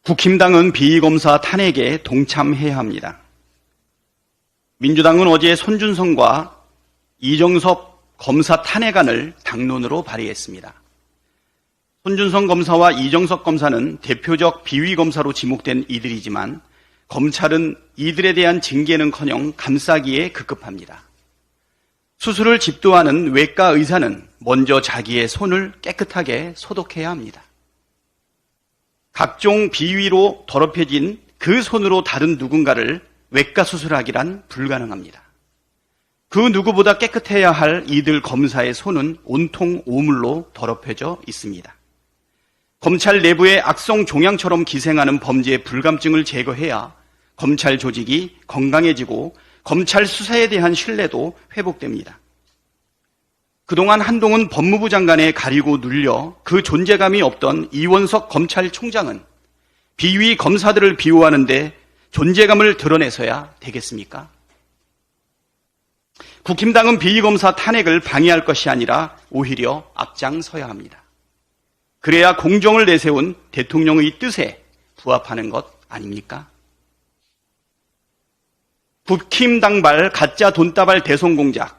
국힘당은 비위검사 탄핵에 동참해야 합니다. 민주당은 어제 손준성과 이정섭 검사 탄핵안을 당론으로 발의했습니다. 손준성 검사와 이정섭 검사는 대표적 비위검사로 지목된 이들이지만 검찰은 이들에 대한 징계는커녕 감싸기에 급급합니다. 수술을 집도하는 외과 의사는 먼저 자기의 손을 깨끗하게 소독해야 합니다. 각종 비위로 더럽혀진 그 손으로 다른 누군가를 외과 수술하기란 불가능합니다. 그 누구보다 깨끗해야 할 이들 검사의 손은 온통 오물로 더럽혀져 있습니다. 검찰 내부의 악성 종양처럼 기생하는 범죄의 불감증을 제거해야 검찰 조직이 건강해지고 검찰 수사에 대한 신뢰도 회복됩니다. 그동안 한동훈 법무부 장관에 가리고 눌려 그 존재감이 없던 이원석 검찰총장은 비위 검사들을 비호하는데 존재감을 드러내서야 되겠습니까? 국힘당은 비위검사 탄핵을 방해할 것이 아니라 오히려 앞장서야 합니다. 그래야 공정을 내세운 대통령의 뜻에 부합하는 것 아닙니까? 국힘당발 가짜 돈다발 대선 공작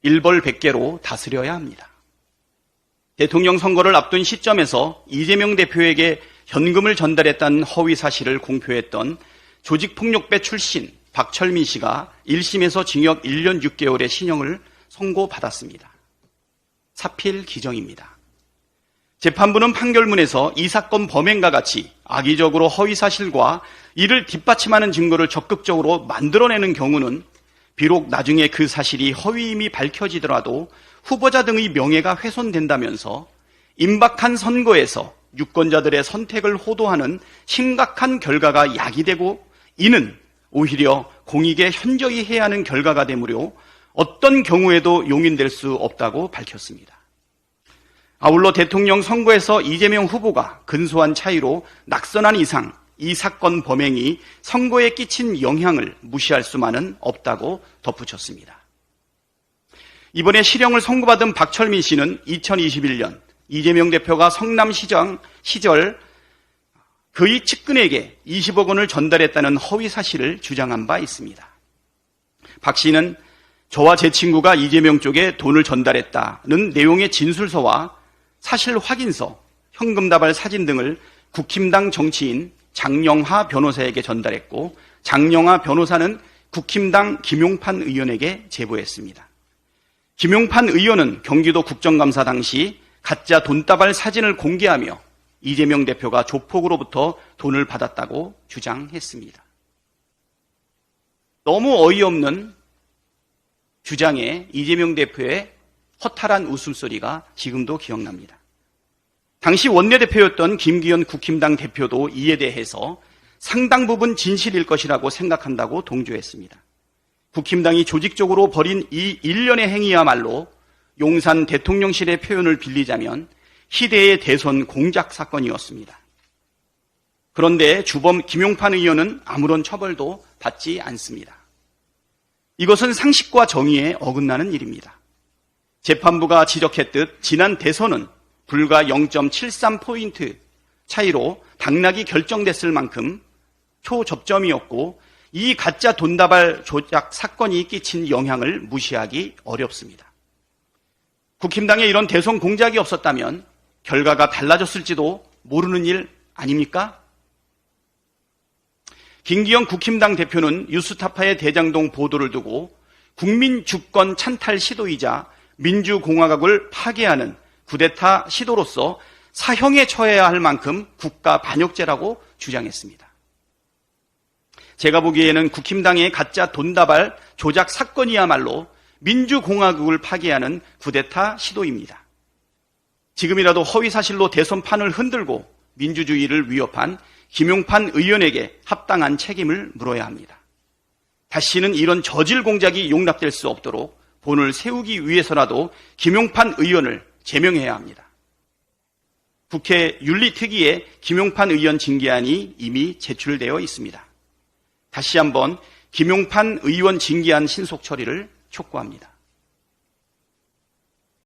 일벌백계로 다스려야 합니다. 대통령 선거를 앞둔 시점에서 이재명 대표에게 현금을 전달했다는 허위 사실을 공표했던 조직폭력배 출신 박철민 씨가 1심에서 징역 1년 6개월의 신형을 선고받았습니다. 사필 기정입니다. 재판부는 판결문에서 이 사건 범행과 같이 악의적으로 허위 사실과 이를 뒷받침하는 증거를 적극적으로 만들어내는 경우는 비록 나중에 그 사실이 허위임이 밝혀지더라도 후보자 등의 명예가 훼손된다면서 임박한 선거에서 유권자들의 선택을 호도하는 심각한 결과가 야기되고 이는 오히려 공익에 현저히 해야 하는 결과가 되므로 어떤 경우에도 용인될 수 없다고 밝혔습니다. 아울러 대통령 선거에서 이재명 후보가 근소한 차이로 낙선한 이상 이 사건 범행이 선거에 끼친 영향을 무시할 수만은 없다고 덧붙였습니다. 이번에 실형을 선고받은 박철민 씨는 2021년 이재명 대표가 성남시장 시절 그의 측근에게 20억 원을 전달했다는 허위 사실을 주장한 바 있습니다. 박 씨는 저와 제 친구가 이재명 쪽에 돈을 전달했다는 내용의 진술서와 사실 확인서, 현금 다발 사진 등을 국힘당 정치인 장영하 변호사에게 전달했고 장영하 변호사는 국힘당 김용판 의원에게 제보했습니다. 김용판 의원은 경기도 국정감사 당시 가짜 돈다발 사진을 공개하며 이재명 대표가 조폭으로부터 돈을 받았다고 주장했습니다. 너무 어이없는 주장에 이재명 대표의 허탈한 웃음소리가 지금도 기억납니다. 당시 원내대표였던 김기현 국힘당 대표도 이에 대해서 상당 부분 진실일 것이라고 생각한다고 동조했습니다. 국힘당이 조직적으로 벌인 이 일련의 행위야말로 용산 대통령실의 표현을 빌리자면 희대의 대선 공작 사건이었습니다. 그런데 주범 김용판 의원은 아무런 처벌도 받지 않습니다. 이것은 상식과 정의에 어긋나는 일입니다. 재판부가 지적했듯 지난 대선은 불과 0.73포인트 차이로 당락이 결정됐을 만큼 초접점이었고 이 가짜 돈다발 조작 사건이 끼친 영향을 무시하기 어렵습니다. 국힘당에 이런 대선 공작이 없었다면 결과가 달라졌을지도 모르는 일 아닙니까? 김기현 국힘당 대표는 뉴스타파의 대장동 보도를 두고 국민 주권 찬탈 시도이자 민주공화국을 파괴하는 쿠데타 시도로서 사형에 처해야 할 만큼 국가 반역죄라고 주장했습니다. 제가 보기에는 국힘당의 가짜 돈다발 조작 사건이야말로 민주공화국을 파괴하는 쿠데타 시도입니다. 지금이라도 허위사실로 대선판을 흔들고 민주주의를 위협한 김용판 의원에게 합당한 책임을 물어야 합니다. 다시는 이런 저질 공작이 용납될 수 없도록 본을 세우기 위해서라도 김용판 의원을 제명해야 합니다. 국회 윤리특위에 김용판 의원 징계안이 이미 제출되어 있습니다. 다시 한번 김용판 의원 징계안 신속 처리를 촉구합니다.